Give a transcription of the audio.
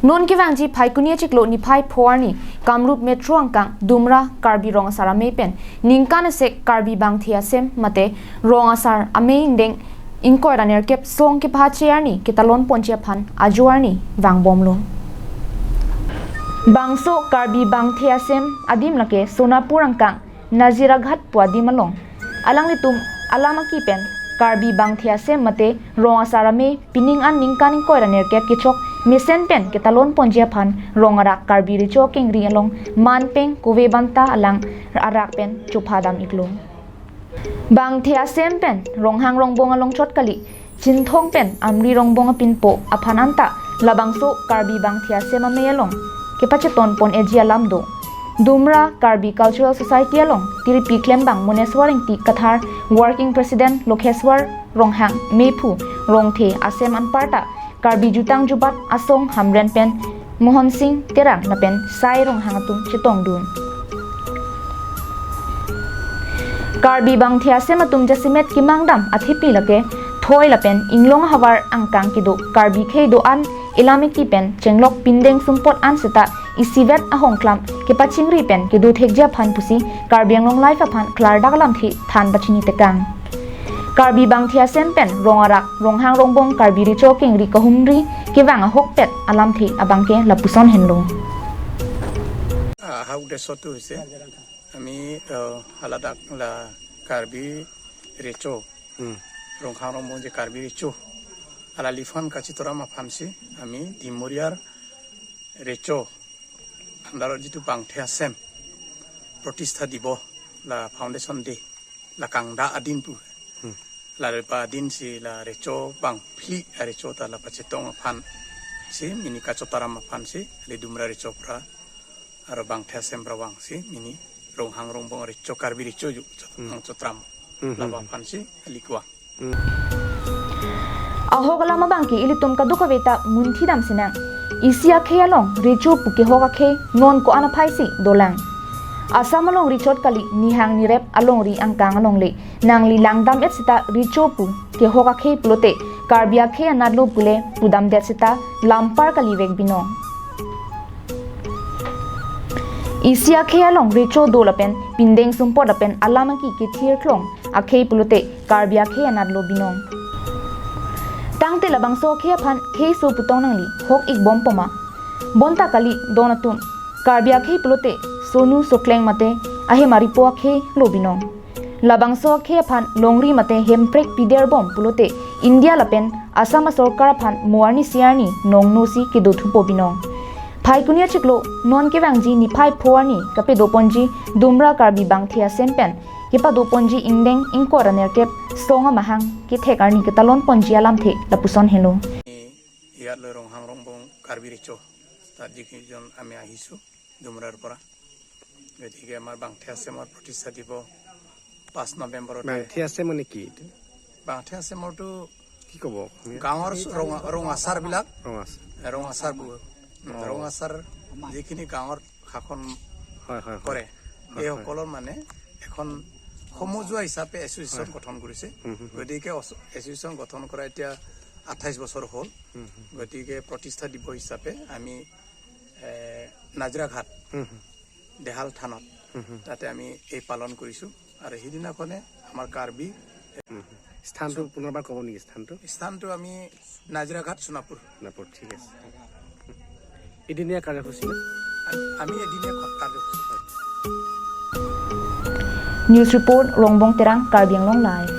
non ke wang ji phai kunia chiklo ni phai phor ni kamrup metro angkang dumra karbi rong asar ame pen ningkan se karbi bang thia sem mate rong asar ame indeng inkoi raner kep song ke pha chear ni kitalon ponche phan ajuar ni wang bom lo bangso karbi bang thia sem adim lake sonapur angkang nazira ghat puadi malong alang litum alama ki pen karbi bang thia sem mate rong asar ame pining an ningkan inkoi raner kep kichok misen pen ketalon ponjia phan rongarak karbi richo kengri along manpeng kuwe banta alang arak pen chuphadam iklung bang thia sem pen ronghang rongbong along chot kali chinthong pen amri rongbong pinpo aphananta labangso karbi bang thia sem ame along kepacheton pon eji alamdo dumra karbi cultural society along tiripi klembang moneswar engti kathar working president lokheswar ronghang mepu rongthe asem anparta karbi jutang jubat asong hamren pen mohon singh terang na pen sai rong hangatum chitong dun karbi bang thia se matum jasimet kimangdam athipi lake thoi la pen inglong hawar angkang kido karbi khei do an ilami ki pen chenglok pindeng sumpot an seta isivet ahong klam ke pachingri pen kidu thekja phan pusi karbi anglong life phan klar dagalam thi than bachini tekang karbi bang thia sem pen rongarak ronghang rongbong karbi richo kengri kahumri kiwang a hokpet alam thi abangke lapuson henlo how de sotu hise ami haladak la karbi richo ronghang rongbong je karbi richo ala lifan kachitora ma phamsi ami dimoriar richo andaro jitu bang thia sem protistha dibo la foundation day la kangda adin pu la repa din si la recho bang pli recho ta la pachetong phan si mini ka chotaram phan si le dumra recho pra aro bang thia sem brawang si mini ronghang rongbong recho karbi recho ju chotram la bang phan si likwa ahogalama bangki ilitum ka dukaveta munthi dam sinang isia kheyalong recho puke hoga khe non ko ana phaisi dolang asamalong richot kali nihang nirep along ri angkang along le nangli langdam et sita richopu ke hoka khe plote karbia khe anadlo pule pudam det sita lampar kali vek bino isia khe along richo dolapen pindeng sumpot apen alama ki ke thir thlong akhe plote karbia khe anadlo bino tangte labangso khe phan khe so putong nangli hok ik bom poma bonta kali donatum karbia khe plote sonu sokleng mate ahe maripo khe lobinong labangso khe phan longri mate hemprek pider bom pulote india lapen asama sarkar phan moarni siarni nongnosi ke dothupo binong phai kunia chiklo non ke wangji ni phai phoani kape doponji dumra karbi bangthia sempen kepa doponji ingdeng ingkora nerkep songa mahang ke thekarni ke talon ponji alam the lapuson helo ya lorong hangrong bong karbi richo tadi jon ami ahisu dumrar pora গতিকে আমাৰ বাংথিয়া আছেমৰ প্ৰতিষ্ঠা দিব 5 নৱেম্বৰত বাংথিয়া আছে মানে কি বাংথিয়া আছেমৰটো কি ক'ব গাঁৱৰ ৰং আচাৰ বিলাক ৰং আচাৰ যিখিনি গাঁৱৰ শাসন কৰে এই সকলৰ মানে এখন সমজুৱা হিচাপে এছ'চিয়েশ্যন গঠন কৰিছে গতিকে এছ'চিয়েশ্যন গঠন কৰা এতিয়া 28 বছৰ হ'ল গতিকে প্ৰতিষ্ঠা দিব হিচাপে আমি নাজৰা ঘাট দেহাল থানত তাতে আমি এই পালন কৰিছো আৰু হিদিনাখনে আমাৰ কাৰ্বি স্থানটো পুনৰবাৰ ক'ব নেকি স্থানটো আমি নাজৰাঘাট সোণাপুৰ ঠিক আছে এদিনীয়া কাৰ্যসূচী আমি এদিনীয়া কাৰ্যসূচী news report Rongbong Terang Karbi Anglong live